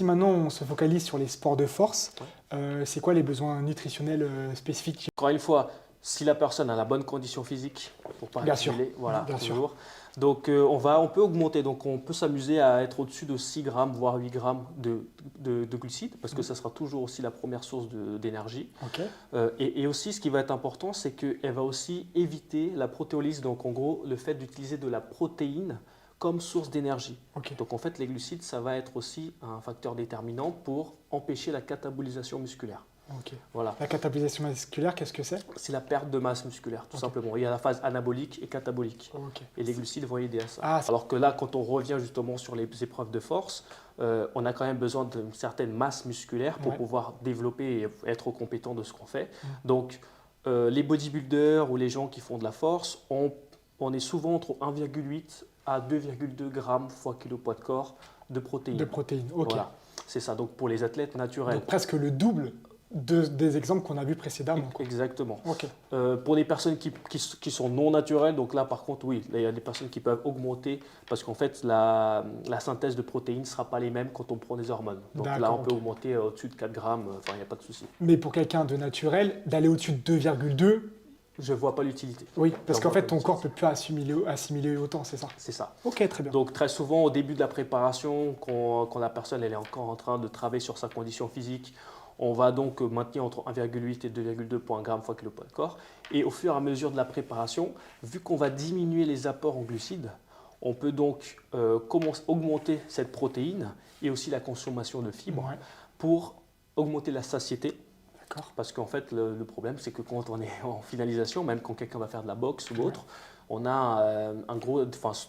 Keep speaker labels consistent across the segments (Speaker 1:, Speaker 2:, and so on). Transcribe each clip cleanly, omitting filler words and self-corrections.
Speaker 1: Si maintenant on se focalise sur les sports de force,
Speaker 2: Ouais.
Speaker 1: c'est quoi les besoins nutritionnels spécifiques?
Speaker 2: Encore une fois, si la personne a la bonne condition physique, pour pas
Speaker 1: Bien sûr,
Speaker 2: accumuler, voilà,
Speaker 1: bien sûr.
Speaker 2: toujours. Donc on peut augmenter, donc on peut s'amuser à être au-dessus de 6 grammes, voire 8 grammes de glucides, parce que ça sera toujours aussi la première source d'énergie.
Speaker 1: Ok,
Speaker 2: Et aussi, ce qui va être important, c'est qu'elle va aussi éviter la protéolyse, donc en gros, le fait d'utiliser de la protéine comme source d'énergie.
Speaker 1: ok,
Speaker 2: Donc en fait, les glucides, ça va être aussi un facteur déterminant pour empêcher la catabolisation musculaire.
Speaker 1: ok.
Speaker 2: Voilà.
Speaker 1: La catabolisation musculaire, qu'est-ce que c'est?
Speaker 2: C'est la perte de masse musculaire, tout
Speaker 1: Ok.
Speaker 2: simplement. Il y a la phase anabolique et catabolique.
Speaker 1: Ok.
Speaker 2: Et les glucides vont aider à ça.
Speaker 1: Ah,
Speaker 2: Alors que là, quand on revient justement sur les épreuves de force, on a quand même besoin d'une certaine masse musculaire pour
Speaker 1: Ouais.
Speaker 2: pouvoir développer et être compétent de ce qu'on fait. Donc, les bodybuilders ou les gens qui font de la force, on est souvent entre 1,8 à 2,2 grammes fois kilo poids de corps de protéines.
Speaker 1: de protéines, ok.
Speaker 2: Voilà, c'est ça. Donc, pour les athlètes naturels.
Speaker 1: Donc presque le double des exemples qu'on a vus précédemment, quoi.
Speaker 2: Exactement.
Speaker 1: Ok,
Speaker 2: Pour les personnes qui sont non naturelles, donc là par contre oui, là, il y a des personnes qui peuvent augmenter parce qu'en fait la synthèse de protéines ne sera pas les mêmes quand on prend des hormones. Donc là
Speaker 1: D'accord,
Speaker 2: on peut
Speaker 1: ok.
Speaker 2: augmenter au-dessus de 4 grammes, enfin il n'y a pas de souci.
Speaker 1: Mais pour quelqu'un de naturel, d'aller au-dessus de 2,2,
Speaker 2: Je ne vois pas l'utilité.
Speaker 1: oui, parce
Speaker 2: J'en
Speaker 1: qu'en
Speaker 2: vois
Speaker 1: fait
Speaker 2: pas
Speaker 1: ton corps
Speaker 2: l'utilité.
Speaker 1: peut plus assimiler autant, c'est ça?
Speaker 2: C'est ça.
Speaker 1: Ok, très bien.
Speaker 2: Donc très souvent au début de la préparation, quand la personne elle est encore en train de travailler sur sa condition physique, on va donc maintenir entre 1,8 et 2,2 grammes fois kilo poids de corps. Et au fur et à mesure de la préparation, vu qu'on va diminuer les apports en glucides, on peut donc augmenter cette protéine et aussi la consommation de fibres
Speaker 1: Ouais,
Speaker 2: pour augmenter la satiété.
Speaker 1: d'accord.
Speaker 2: Parce qu'en fait, le problème, c'est que quand on est en finalisation, même quand quelqu'un va faire de la boxe ou autre, on a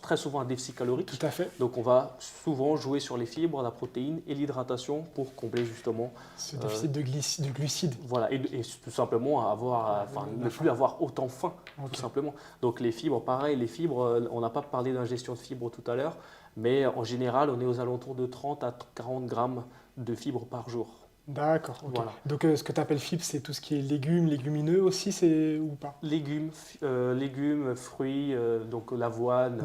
Speaker 2: très souvent un déficit calorique.
Speaker 1: Tout à fait.
Speaker 2: Donc on va souvent jouer sur les fibres, la protéine et l'hydratation pour combler justement,
Speaker 1: Ce déficit de glucides.
Speaker 2: voilà, et tout simplement ne plus avoir autant faim,
Speaker 1: Ok.
Speaker 2: tout simplement. Donc les fibres, pareil, les fibres, on n'a pas parlé d'ingestion de fibres tout à l'heure, mais en général, on est aux alentours de 30 à 40 grammes de fibres par jour.
Speaker 1: D'accord, ok.
Speaker 2: Voilà.
Speaker 1: Donc ce que tu appelles fibres, c'est tout ce qui est légumes, légumineux aussi, c'est ou pas?
Speaker 2: Légumes, fruits, donc l'avoine,